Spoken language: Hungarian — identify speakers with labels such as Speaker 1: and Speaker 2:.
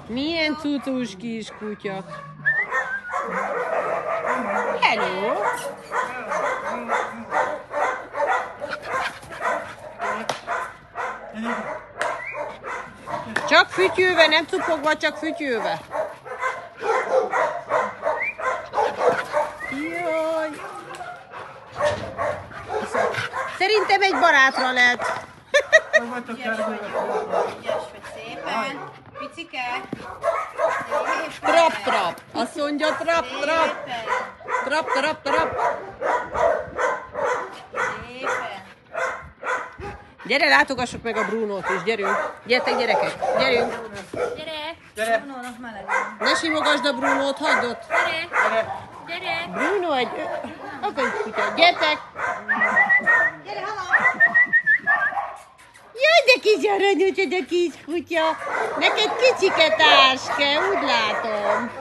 Speaker 1: Milyen cucus kis kutya. Hello! Csak fütyülve, nem cupogva, csak fütyülve. Jaj! Szerintem egy barátra lett.
Speaker 2: Ügyes vagy szépen. Picike.
Speaker 1: Trap, trap. Azt mondja trap, trap. Trap, trap, trap.
Speaker 2: Szépen.
Speaker 1: Gyere, látogassuk meg a Brunót is, gyerünk. Gyertek, gyerekek, gyerünk.
Speaker 2: Gyere. Bruno-nak meleg van.
Speaker 1: Ne simogasd a Brunót, hagyd ott.
Speaker 2: Gyere.
Speaker 1: Bruno egy kutya. Gyertek.
Speaker 2: Gyere, hala.
Speaker 1: Jaj, de kis aranyos, de kis kutya. Neked kicsike társ kell, úgy látom.